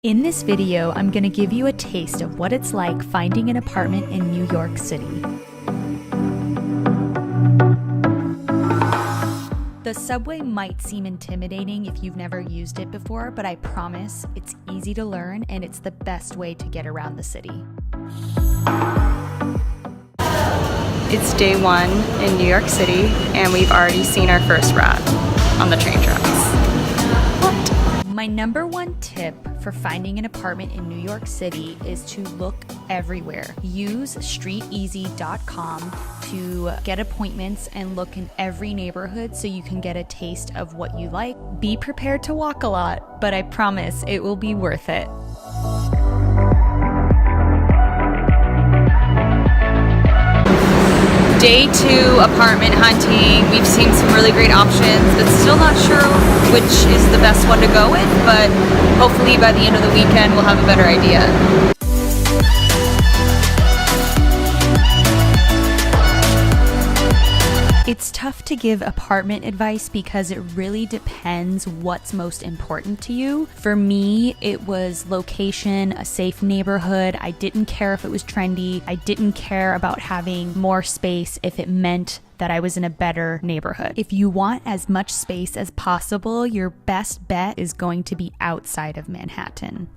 In this video, I'm going to give you a taste of what it's like finding an apartment in New York City. The subway might seem intimidating if you've never used it before, but I promise it's easy to learn and it's the best way to get around the city. It's day one in New York City and we've already seen our first rat on the train tracks. My number one tip for finding an apartment in New York City is to look everywhere. Use streeteasy.com to get appointments and look in every neighborhood so you can get a taste of what you like. Be prepared to walk a lot, but I promise it will be worth it. Day two apartment hunting. We've seen some really great options, but still not sure which is the best one to go with, but hopefully by the end of the weekend we'll have a better idea. It's tough to give apartment advice because it really depends what's most important to you. For me, it was location, a safe neighborhood. I didn't care if it was trendy. I didn't care about having more space if it meant that I was in a better neighborhood. If you want as much space as possible, your best bet is going to be outside of Manhattan.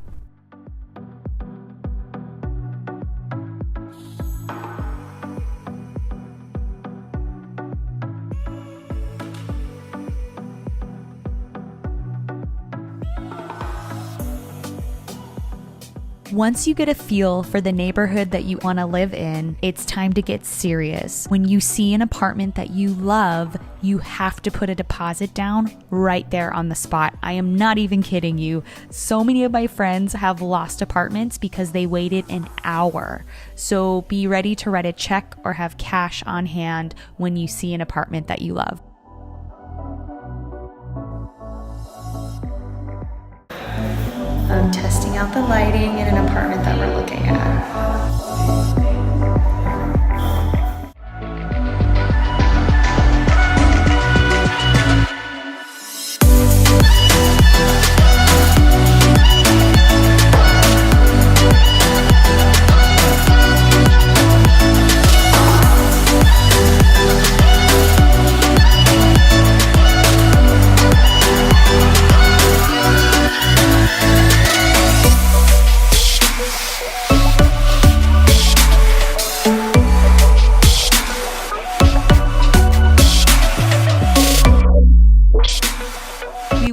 Once you get a feel for the neighborhood that you want to live in, it's time to get serious. When you see an apartment that you love, you have to put a deposit down right there on the spot. I am not even kidding you. So many of my friends have lost apartments because they waited an hour. So be ready to write a check or have cash on hand when you see an apartment that you love. I'm testing out the lighting in an apartment that we're looking at.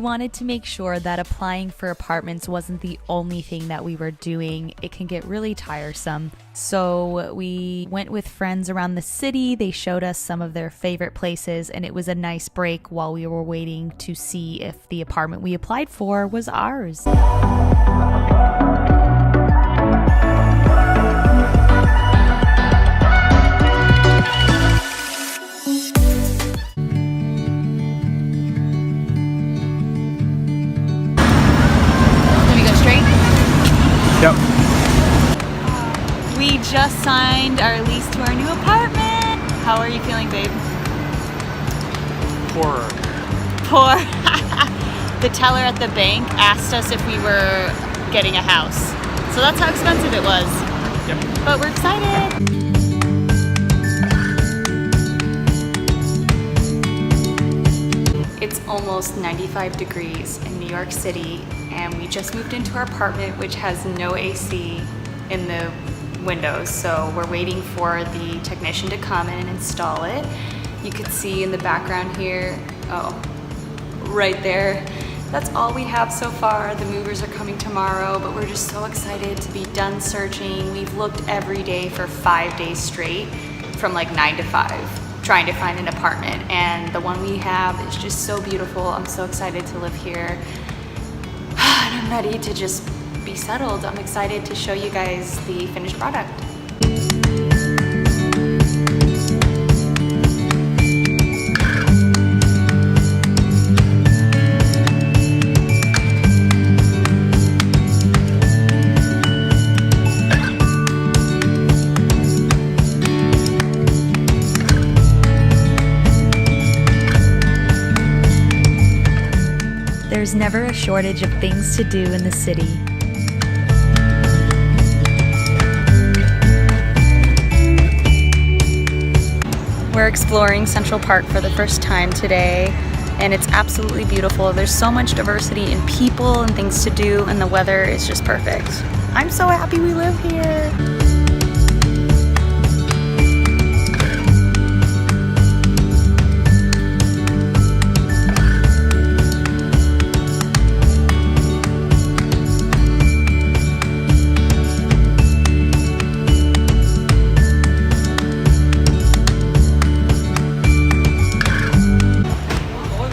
Wanted to make sure that applying for apartments wasn't the only thing that we were doing. It can get really tiresome. So we went with friends around the city. They showed us some of their favorite places, and it was a nice break while we were waiting to see if the apartment we applied for was ours. Yep. We just signed our lease to our new apartment. How are you feeling, babe? Poor. The teller at the bank asked us if we were getting a house. So that's how expensive it was. Yep. But we're excited. It's almost 95 degrees in New York City, and we just moved into our apartment, which has no AC in the windows. So we're waiting for the technician to come in and install it. You could see in the background here, oh, right there. That's all we have so far. The movers are coming tomorrow, but we're just so excited to be done searching. We've looked every day for 5 days straight, from like 9 to 5, trying to find an apartment. And the one we have is just so beautiful. I'm so excited to live here. And I'm ready to just be settled. I'm excited to show you guys the finished product. There's never a shortage of things to do in the city. We're exploring Central Park for the first time today, and it's absolutely beautiful. There's so much diversity in people and things to do, and the weather is just perfect. I'm so happy we live here.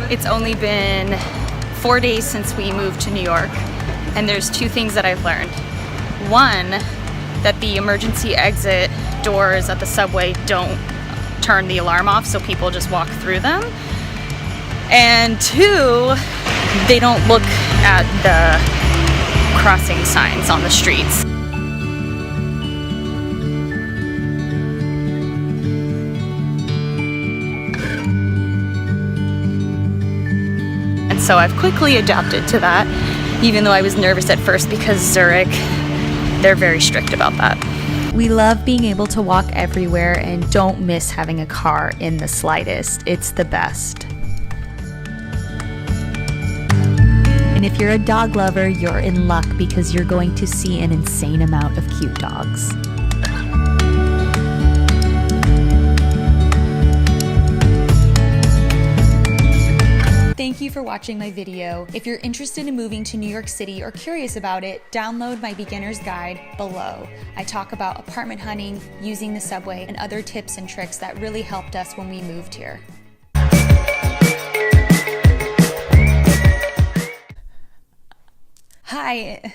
It's only been 4 days since we moved to New York, and there's two things that I've learned. One, that the emergency exit doors at the subway don't turn the alarm off, so people just walk through them. And two, they don't look at the crossing signs on the streets. So I've quickly adapted to that, even though I was nervous at first because Zurich, they're very strict about that. We love being able to walk everywhere and don't miss having a car in the slightest. It's the best. And if you're a dog lover, you're in luck because you're going to see an insane amount of cute dogs. Thank you for watching my video. If you're interested in moving to New York City or curious about it, download my beginner's guide below. I talk about apartment hunting, using the subway, and other tips and tricks that really helped us when we moved here. Hi.